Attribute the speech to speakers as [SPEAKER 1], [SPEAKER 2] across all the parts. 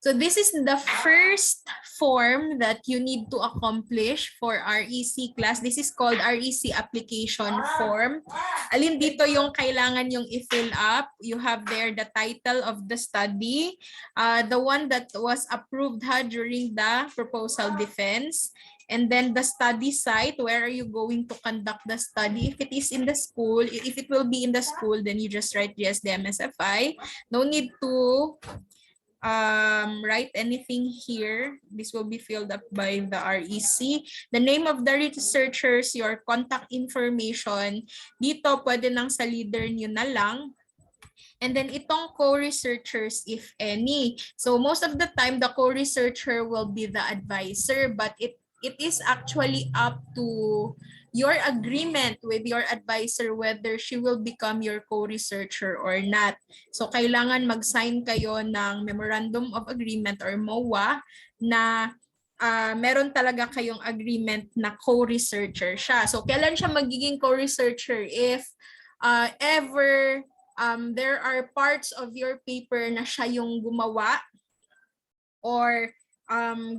[SPEAKER 1] So this is the first form that you need to accomplish for REC class. This is called REC application form. Alin dito yung kailangan yung i-fill up? You have there the title of the study, the one that was approved during the proposal defense, and then the study site, where are you going to conduct the study? If it is in the school, if it will be in the school, then you just write GSD-MSFI. No need to write anything here. This will be filled up by the REC. The name of the researchers, your contact information. Dito, pwede nang sa leader nyo na lang. And then itong co-researchers, if any. So most of the time, the co-researcher will be the advisor, but it is actually up to your agreement with your advisor whether she will become your co-researcher or not. So kailangan mag-sign kayo ng Memorandum of Agreement or MOA na meron talaga kayong agreement na co-researcher siya. So kailan siya magiging co-researcher? If ever there are parts of your paper na siya yung gumawa or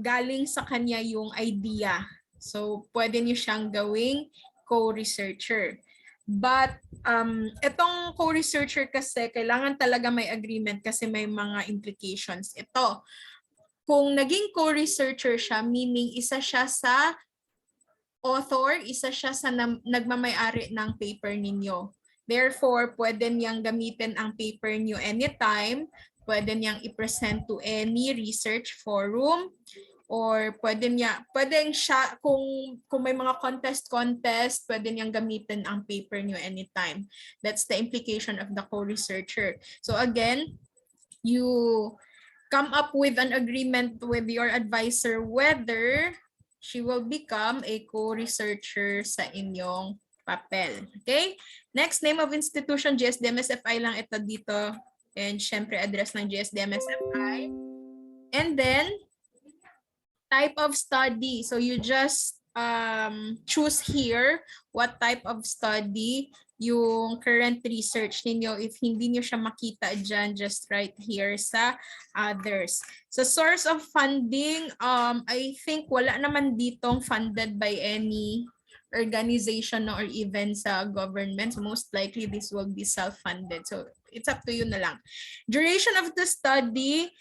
[SPEAKER 1] galing sa kanya yung idea. So, pwede niyo siyang gawing co-researcher. But, itong co-researcher kasi, kailangan talaga may agreement kasi may mga implications. Ito, kung naging co-researcher siya, meaning isa siya sa author, isa siya sa nagmamay-ari ng paper ninyo. Therefore, pwede niyang gamitin ang paper niyo anytime, pwede niyang i-present to any research forum, or pwedeng siya, kung may mga contest, pwede niyang gamitin ang paper niyo anytime. That's the implication of the co-researcher. So again, you come up with an agreement with your advisor whether she will become a co-researcher sa inyong papel. Okay? Next, name of institution, GSD-MSFI lang ito dito. And syempre, address ng GSD-MSFI. And then, type of study. So you just choose here what type of study yung current research ninyo. If hindi nyo siya makita dyan, just write here sa others. So source of funding, I think wala naman ditong funded by any organization or even sa government. So most likely this will be self-funded. So it's up to you na lang. Duration of the study,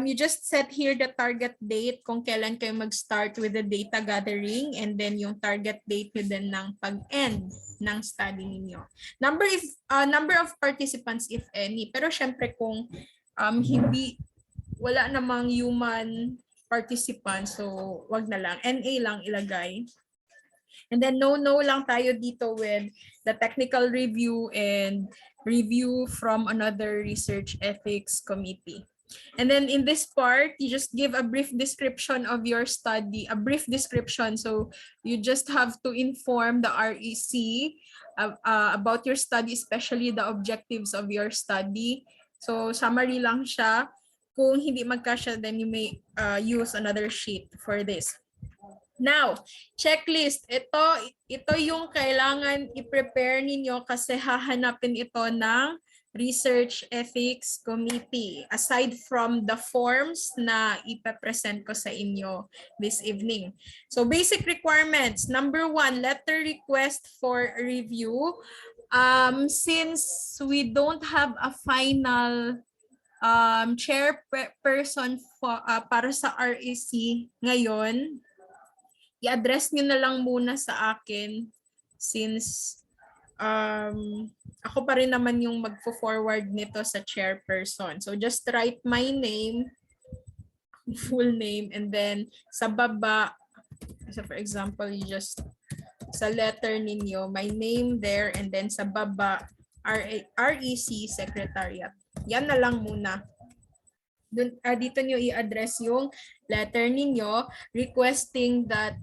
[SPEAKER 1] you just set here the target date kung kailan kayo mag-start with the data gathering, and then yung target date nyo din ng pag-end ng study ninyo. Number of participants, if any. Pero syempre kung wala namang human participants, so wag na lang. NA lang ilagay. And then no lang tayo dito with the technical review and review from another research ethics committee. And then in this part, you just give a brief description of your study, a brief description. So you just have to inform the REC about your study, especially the objectives of your study. So summary lang siya. Kung hindi magkasya, then you may use another sheet for this. Now, checklist. Ito yung kailangan i-prepare ninyo kasi hahanapin ito ng Research Ethics Committee, aside from the forms na ipapresent ko sa inyo this evening. So basic requirements. Number 1, letter request for review. Since we don't have a final chairperson para sa REC ngayon, i-address nyo na lang muna sa akin since ako pa rin naman yung magfo-forward nito sa chairperson. So just write my name, full name, and then sa baba, so for example, you just sa letter ninyo, my name there, and then sa baba, REC Secretariat. Yan na lang muna. Dito nyo i-address yung letter ninyo requesting that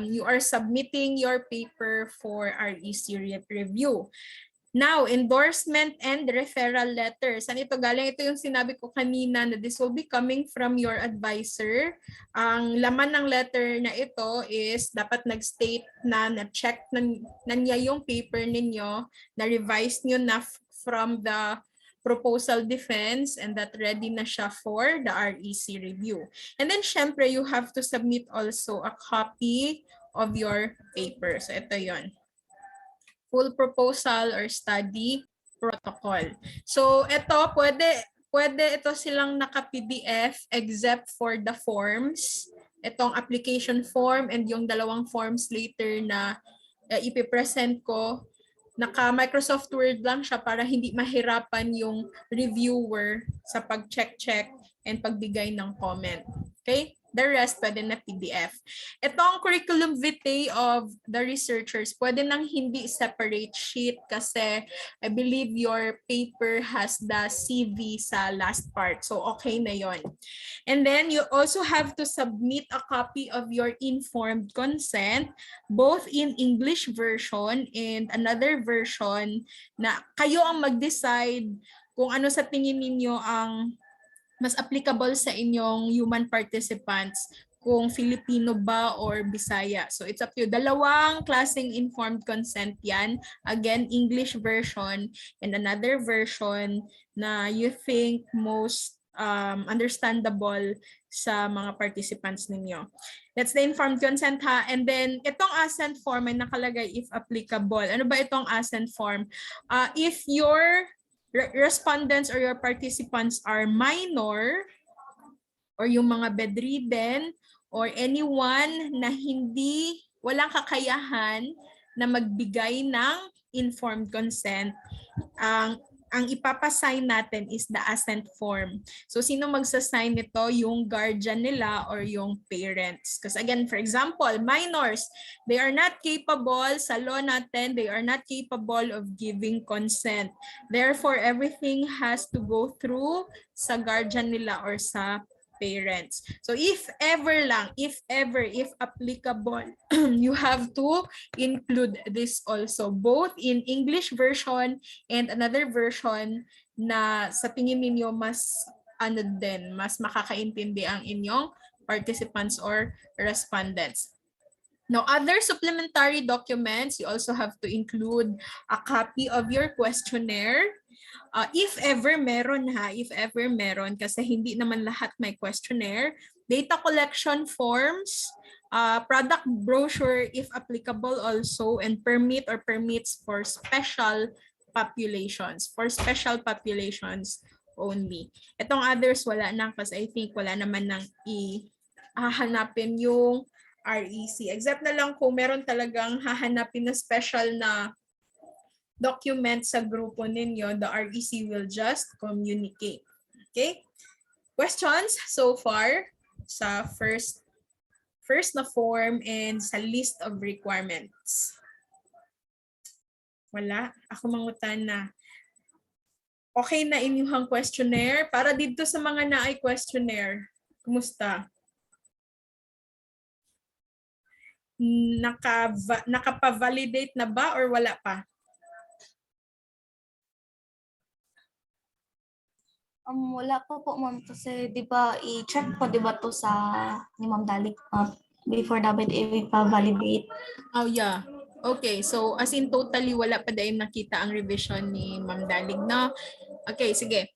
[SPEAKER 1] you are submitting your paper for REC review. Now, endorsement and referral letter. Saan ito galing? Ito yung sinabi ko kanina na this will be coming from your advisor. Ang laman ng letter na ito is dapat nag-state na-check na niya yung paper ninyo, na-revise nyo na from the proposal defense and that ready na siya for the REC review. And then syempre you have to submit also a copy of your paper. So ito yon. Full proposal or study protocol. So ito pwede ito silang naka-PDF except for the forms. Itong application form and yung dalawang forms later na ipipresent ko. Naka-Microsoft Word lang siya para hindi mahirapan yung reviewer sa pag-check and pagbigay ng comment. Okay? The rest, pwede na PDF. Itong curriculum vitae of the researchers, pwede nang hindi separate sheet kasi I believe your paper has the CV sa last part. So, okay na yon. And then, you also have to submit a copy of your informed consent, both in English version and another version na kayo ang mag-decide kung ano sa tingin ninyo ang mas applicable sa inyong human participants, kung Filipino ba or Bisaya. So it's up to you. Dalawang klaseng informed consent yan. Again, English version and another version na you think most understandable sa mga participants ninyo. That's the informed consent ha. And then itong assent form ay nakalagay if applicable. Ano ba itong assent form? If your respondents or your participants are minor or yung mga bedridden or anyone na walang kakayahan na magbigay ng informed consent, ang ipapasign natin is the assent form. So, sino magsasign nito? Yung guardian nila or yung parents. Because again, for example, minors, they are not capable, sa law natin, they are not capable of giving consent. Therefore, everything has to go through sa guardian nila or sa parents. So if applicable, you have to include this also, both in English version and another version na sa tingin ninyo mas mas makakaintindi ang inyong participants or respondents. Now, other supplementary documents, you also have to include a copy of your questionnaire. If ever meron kasi hindi naman lahat may questionnaire, data collection forms, product brochure if applicable also, and permits for special populations, only. Itong others wala na kasi I think wala naman nang hahanapin yung REC. Except na lang kung meron talagang hahanapin na special na document sa grupo ninyo, the REC will just communicate. Okay? Questions so far sa first na form and sa list of requirements? Wala? Ako mangutan na. Okay na inyong questionnaire? Para dito sa mga naay questionnaire, kumusta? Nakapa-validate na ba or wala pa?
[SPEAKER 2] Wala pa po ma'am kasi di ba i-check po di ba to sa ni Ma'am Dalig before dapat i-validate.
[SPEAKER 1] Oh yeah. Okay, so as in totally wala pa dahil nakita ang revision ni Ma'am Dalig, no? Okay, sige.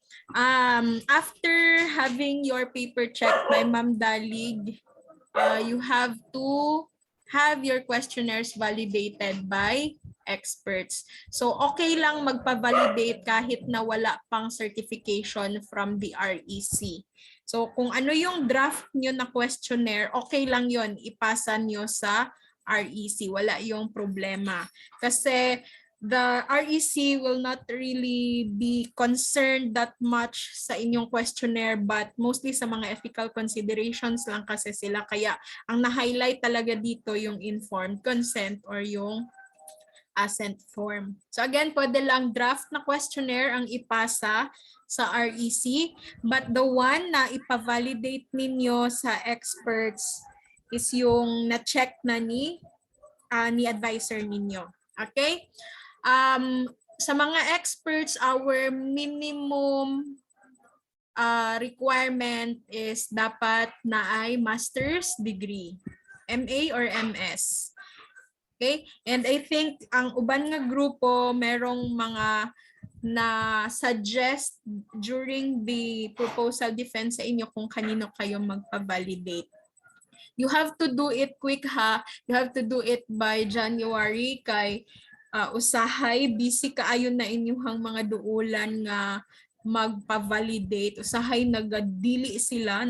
[SPEAKER 1] After having your paper checked by Ma'am Dalig, you have to have your questionnaires validated by experts. So okay lang magpa-validate kahit na wala pang certification from the REC. So kung ano yung draft nyo na questionnaire, okay lang yon, ipasa nyo sa REC. Wala yung problema. Kasi the REC will not really be concerned that much sa inyong questionnaire, but mostly sa mga ethical considerations lang kasi sila. Kaya ang na-highlight talaga dito yung informed consent or yung assent form. So again, pwede lang draft na questionnaire ang ipasa sa REC, but the one na ipa-validate ninyo sa experts is yung na-check na ni advisor ninyo. Okay? Sa mga experts, our minimum requirement is dapat na ay master's degree, MA or MS. Okay? And I think ang uban nga grupo merong mga na suggest during the proposal defense sa inyo kung kanino kayo magpa-validate. You have to do it quick ha. You have to do it by January kay usahay busy kaayo na inyuhang mga duulan nga magpa-validate. Usahay nagadili sila,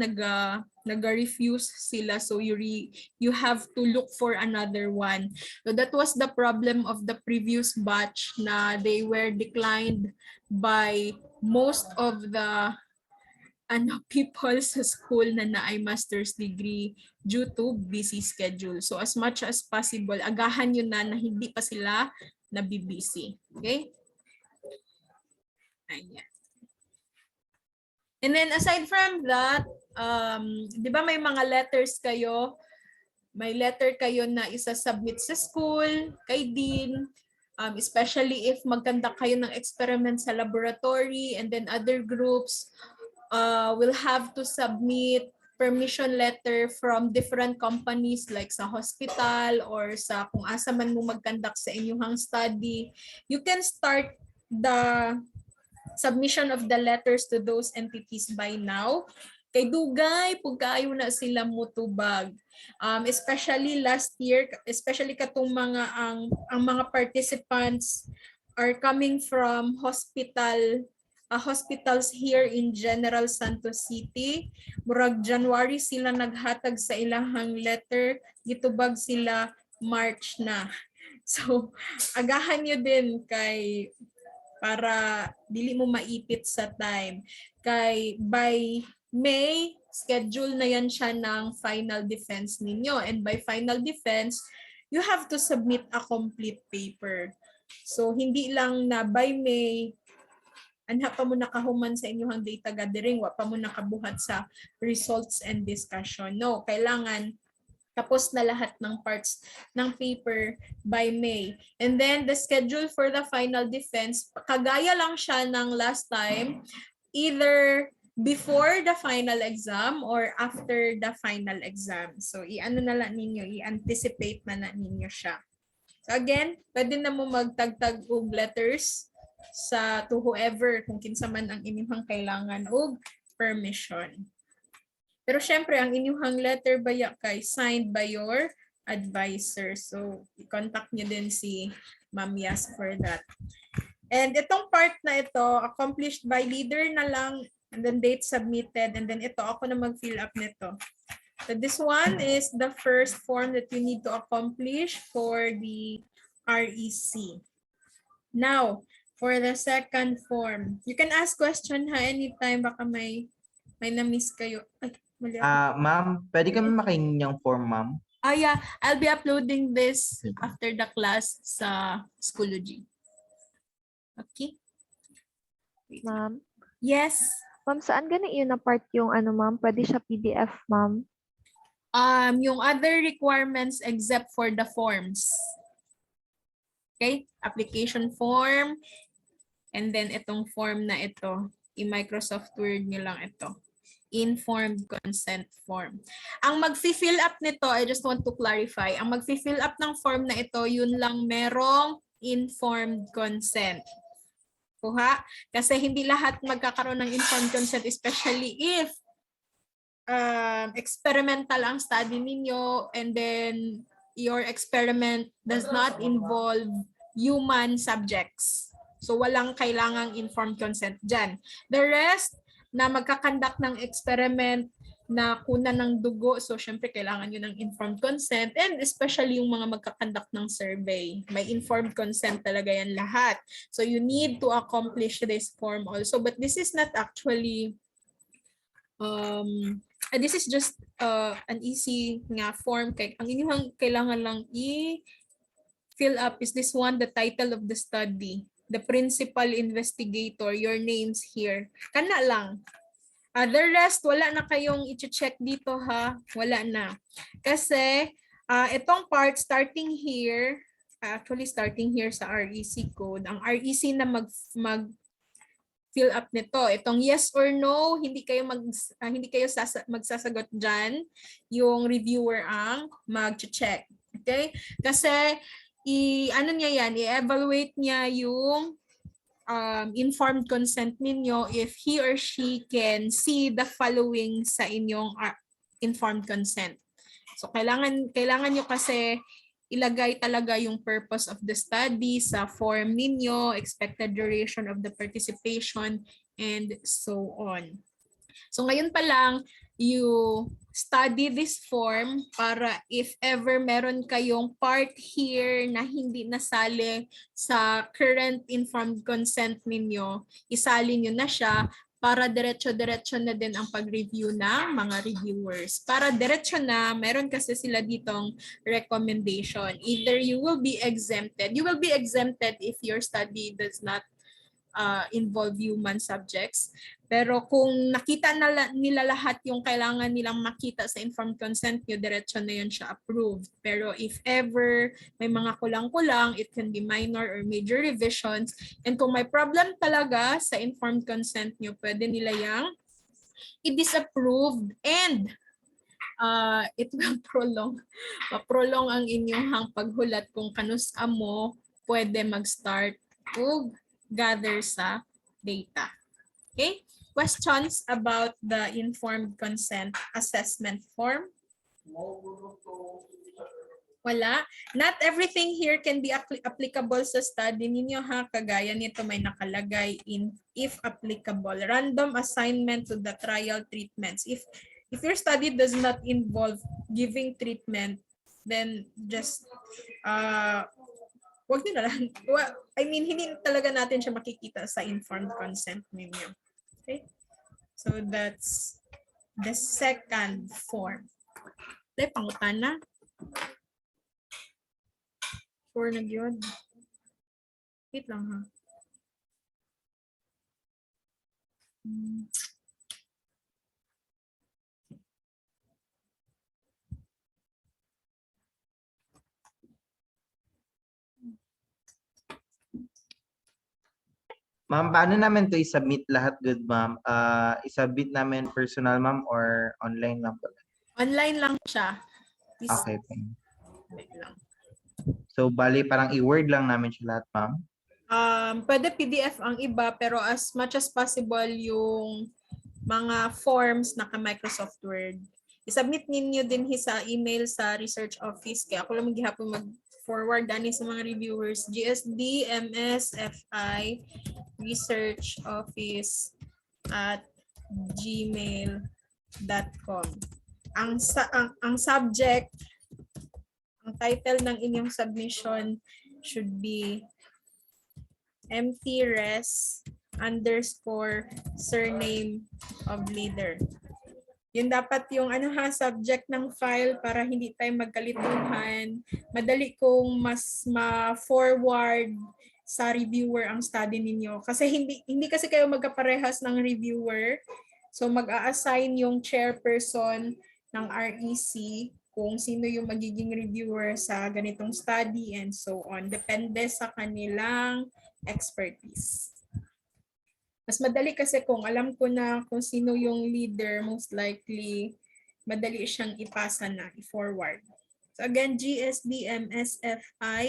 [SPEAKER 1] naga-refuse sila, so you have to look for another one. So that was the problem of the previous batch na they were declined by most of the people sa school na naay master's degree due to busy schedule. So as much as possible, agahan yun na hindi pa sila nabibisi. Okay? Ayan. And then aside from that, di ba may mga letters kayo? May letter kayo na isa-submit sa school, kay dean, especially if magkandak kayo ng experiment sa laboratory, and then other groups will have to submit permission letter from different companies like sa hospital or sa kung asa man mo magkandak sa inyong study. You can start the submission of the letters to those entities by now. Kay dugay pug kaayo na sila mutubag. Especially last year, especially katong mga ang mga participants are coming from hospitals here in General Santos City. Murag January sila naghatag sa ilahang letter, gitubag sila March na. So agahan nyo din kay para dili mo maipit sa time. Kay by May, schedule na yan siya ng final defense ninyo. And by final defense, you have to submit a complete paper. So hindi lang na by May, anha pa mo nakahuman sa inyong data gathering, wa pa mo nakabuhat sa results and discussion. No, kailangan tapos na lahat ng parts ng paper by May. And then the schedule for the final defense, kagaya lang siya ng last time, either before the final exam or after the final exam. So i-ano na lang ninyo, i-anticipate na ninyo siya. So again, pwede na mo magtagtag og letters sa to whoever kung kinsa man ang inyong kailangan og permission. Pero syempre, ang inyong letter baya kay signed by your advisor. So, i-contact nyo din si Ma'am Yas for that. And itong part na ito, accomplished by leader na lang, and then date submitted, and then ito, ako na mag-fill up nito. So, this one is the first form that you need to accomplish for the REC. Now, for the second form, you can ask question ha anytime, baka may na-miss kayo. Ay,
[SPEAKER 3] ma'am, pwede kami makingin yung form, ma'am?
[SPEAKER 1] Yeah, I'll be uploading this after the class sa Schoology. Okay?
[SPEAKER 4] Ma'am?
[SPEAKER 1] Yes.
[SPEAKER 4] Ma'am, saan gani yun na part yung ano, ma'am? Pwede siya PDF, ma'am?
[SPEAKER 1] Yung other requirements except for the forms. Okay? Application form. And then itong form na ito. I-Microsoft Word nyo lang ito. Informed consent form. Ang mag-fill up nito, I just want to clarify, ang mag-fill up ng form na ito, yun lang merong informed consent. Kuha? Kasi hindi lahat magkakaroon ng informed consent, especially if experimental ang study ninyo and then your experiment does not involve human subjects. So walang kailangang informed consent dyan. The rest, na magkakandak ng experiment na kunan ng dugo. So, syempre, kailangan nyo ng informed consent and especially yung mga magkakandak ng survey. May informed consent talaga yan lahat. So, you need to accomplish this form also. But this is not actually, this is just an easy nga form. Ang inyong kailangan lang i-fill up is this one, the title of the study. The principal investigator, your names here. Kana lang. The rest, wala na kayong i-check dito ha. Wala na. Kasi itong part starting here, actually starting here sa REC code, ang REC na mag-fill up nito. Itong yes or no, hindi kayo magsasagot dyan. Yung reviewer ang mag-check. Okay? Kasi i-evaluate niya yung informed consent ninyo if he or she can see the following sa inyong informed consent. So kailangan nyo kasi ilagay talaga yung purpose of the study sa form ninyo, expected duration of the participation, and so on. So ngayon pa lang, you study this form para if ever meron kayong part here na hindi nasali sa current informed consent ninyo, isali nyo na siya para diretso-diretso na din ang pag-review ng mga reviewers. Para diretso na, meron kasi sila ditong recommendation. Either you will be exempted if your study does not involve human subjects. Pero kung nakita nila lahat yung kailangan nilang makita sa informed consent nyo, diretso na yun siya approved. Pero if ever may mga kulang-kulang, it can be minor or major revisions. And kung may problem talaga sa informed consent nyo, pwede nila yung i-disapprove and it will prolong ang inyong paghulat kung kanus amo pwede mag-start ug gather sa data. Okay? Questions about the informed consent assessment form? Wala. Not everything here can be applicable sa study ninyo ha. Kagaya nito may nakalagay in if applicable. Random assignment to the trial treatments. If your study does not involve giving treatment, then just wag nyo na lang. I mean, hindi talaga natin siya makikita sa informed consent ninyo. Okay? So that's the second form. Dahil pangutan na. Sure na yun. Wait lang ha.
[SPEAKER 3] Ma'am, paano namin to i-submit lahat, good ma'am? I-submit namin personal ma'am or online lang po?
[SPEAKER 1] Online lang siya.
[SPEAKER 3] Okay.
[SPEAKER 1] Wait lang.
[SPEAKER 3] So, bali parang i-word lang namin siya lahat, ma'am?
[SPEAKER 1] Pwede PDF ang iba, pero as much as possible yung mga forms naka-Microsoft Word. I-submit ninyo din sa email sa research office. Kaya ako lang maghihapon mag-forward dani sa mga reviewers. GSD, MSFI, research office at gmail.com. Ang subject, ang title ng inyong submission should be MTRes_surname of leader. Yun dapat yung subject ng file para hindi tayo magkalituhan. Madali kong mas ma-forward sa reviewer ang study ninyo. Kasi hindi kasi kayo magkaparehas ng reviewer. So mag-a-assign yung chairperson ng REC kung sino yung magiging reviewer sa ganitong study and so on. Depende sa kanilang expertise. Mas madali kasi kung alam ko na kung sino yung leader, most likely madali siyang ipasa na, i-forward. So again, GSDMSFI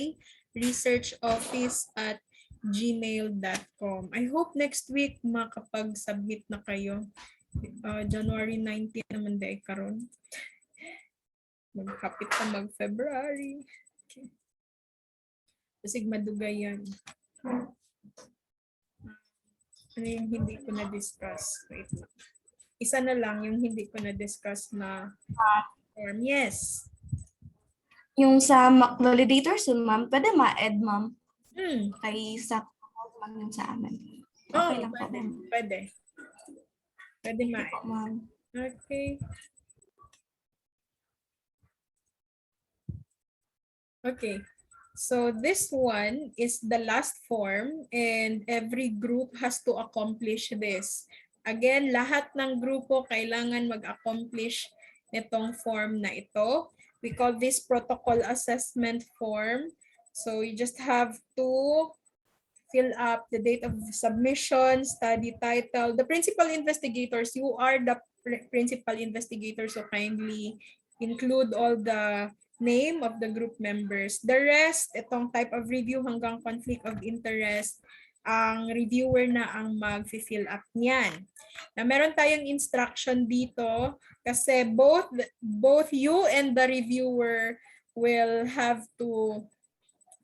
[SPEAKER 1] Research Office at gmail.com. I hope next week makapag-submit na kayo. January 19 naman dahil karon. Magkapit na mag-February. Okay. Kasi madugay yan. Ano yung hindi ko na-discuss? Wait lang. Isa na lang yung hindi ko na-discuss na form. Yes.
[SPEAKER 2] Yung sa validators, ma'am, pwede ma-add, ma'am. Kay sa yung sa amin. Okay lang po din.
[SPEAKER 1] Pwede. Pwede ma-add.
[SPEAKER 2] Ma'am.
[SPEAKER 1] Okay. Okay. So this one is the last form and every group has to accomplish this. Again, lahat ng grupo kailangan mag-accomplish nitong form na ito. We call this protocol assessment form. So you just have to fill up the date of submission, study title. The principal investigators, you are the principal investigators, so kindly include all the name of the group members. The rest, itong type of review hanggang conflict of interest, ang reviewer na ang mag-fill up niyan. Na meron tayong instruction dito kasi both you and the reviewer will have to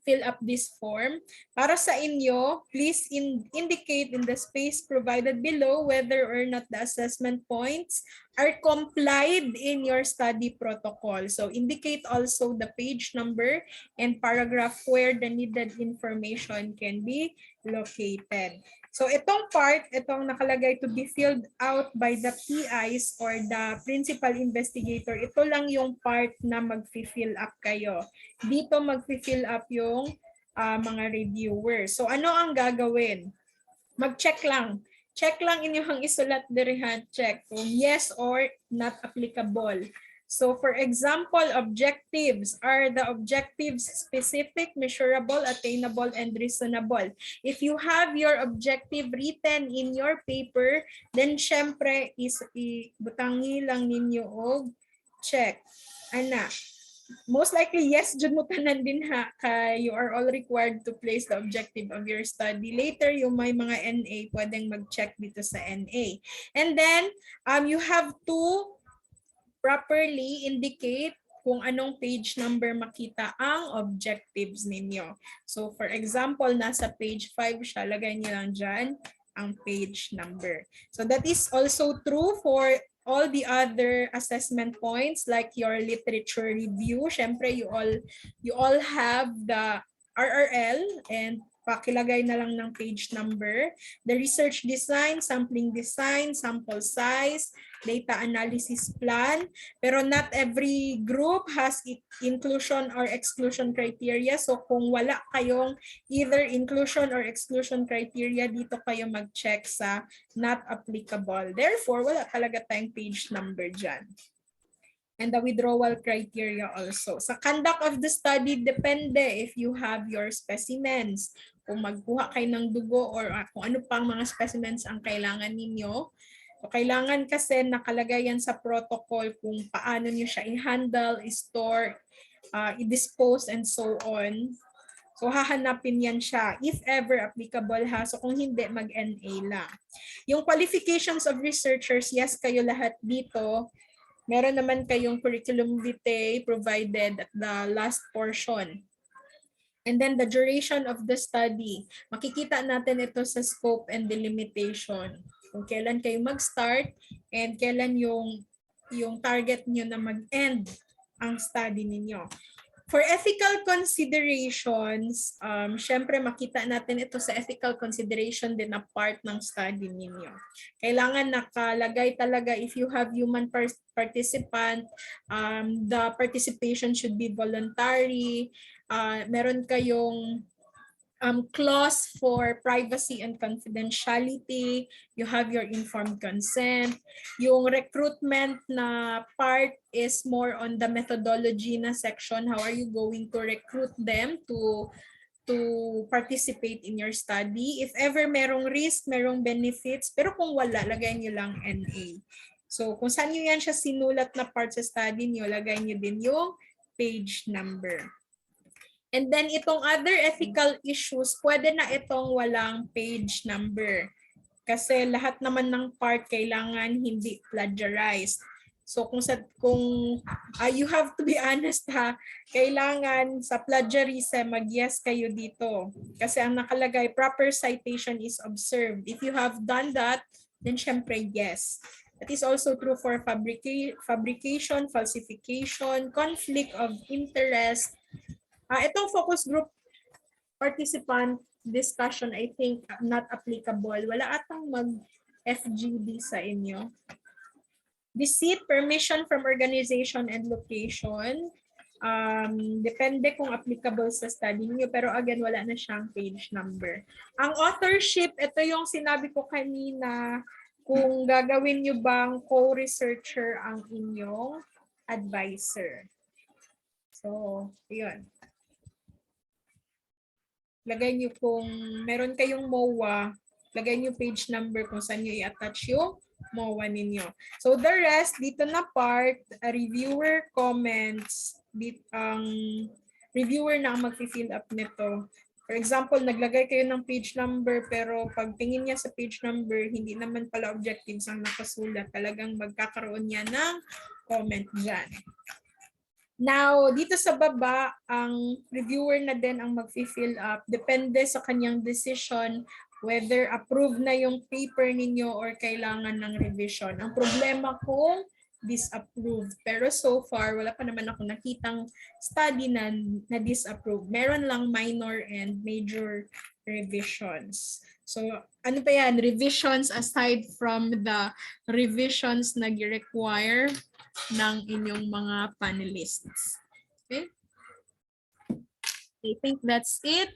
[SPEAKER 1] fill up this form. Para sa inyo, please indicate in the space provided below whether or not the assessment points are complied in your study protocol. So indicate also the page number and paragraph where the needed information can be located. So itong part, itong nakalagay to be filled out by the PIs or the principal investigator, ito lang yung part na mag-fill up kayo. Dito mag-fill up yung mga reviewers. So ano ang gagawin? Mag-check lang. Check lang inyong isulat dirihan, check kung yes or not applicable. So for example, objectives are the objectives specific, measurable, attainable, and reasonable. If you have your objective written in your paper, then syempre butangi lang ninyo og check. Ana, most likely yes jud mo tanan din ha, kay you are all required to place the objective of your study. Later yung may mga NA pwedeng mag-check dito sa NA. And then you have to properly indicate kung anong page number makita ang objectives ninyo. So for example, nasa page 5 siya, lagay niyo lang dyan ang page number. So that is also true for all the other assessment points like your literature review. Syempre, you all have the RRL and pakilagay na lang ng page number. The research design, sampling design, sample size, data analysis plan. Pero not every group has inclusion or exclusion criteria. So kung wala kayong either inclusion or exclusion criteria, dito kayo mag-check sa not applicable. Therefore, wala talaga tayong page number dyan. And the withdrawal criteria also. Sa conduct of the study, depende if you have your specimens. Kung magkuha kayo ng dugo or kung ano pang mga specimens ang kailangan ninyo. So, kailangan kasi nakalagay yan sa protocol kung paano nyo siya i-handle, i-store, i-dispose, and so on. So hahanapin yan siya if ever applicable ha. So kung hindi, mag-NA lang. Yung qualifications of researchers, yes kayo lahat dito. Meron naman kayong curriculum vitae provided at the last portion. And then the duration of the study. Makikita natin ito sa scope and delimitation. Kung kailan kayo mag-start and kailan yung target nyo na mag-end ang study ninyo. For ethical considerations, syempre makita natin ito sa ethical consideration din na part ng study ninyo. Kailangan nakalagay talaga if you have human participant, the participation should be voluntary. Meron kayong clause for privacy and confidentiality, you have your informed consent. Yung recruitment na part is more on the methodology na section. How are you going to recruit them to participate in your study? If ever merong risk, merong benefits, pero kung wala, lagay nyo lang NA. So kung saan nyo yan siya sinulat na part sa study nyo, lagay nyo din yung page number. And then itong other ethical issues, pwede na itong walang page number. Kasi lahat naman ng part kailangan hindi plagiarized. So you have to be honest ha, kailangan sa plagiarism mag-yes kayo dito. Kasi ang nakalagay, proper citation is observed. If you have done that, then syempre yes. That is also true for fabrication, falsification, conflict of interest. Itong focus group participant discussion, I think not applicable. Wala atang mag-FGD sa inyo. Visit, permission from organization and location. Depende kung applicable sa study niyo, pero again, wala na siyang page number. Ang authorship, ito yung sinabi ko kanina, kung gagawin niyo bang co-researcher ang inyong advisor. So, yun. Lagay nyo kung meron kayong MOA, lagay nyo page number kung saan nyo i-attach yung MOA ninyo. So the rest, dito na part, reviewer comments, ang reviewer na ang mag-fill up nito. For example, naglagay kayo ng page number pero pagtingin niya sa page number, hindi naman pala objectives ang nakasulat. Talagang magkakaroon niya ng comment dyan. Now, dito sa baba, ang reviewer na din ang mag-fill up. Depende sa kanyang decision whether approve na yung paper ninyo or kailangan ng revision. Ang problema kung disapprove. Pero so far, wala pa naman ako nakitang study na disapprove. Meron lang minor and major revisions. So, ano pa yan? Revisions aside from the revisions na require ng inyong mga panelists. Okay? I think that's it.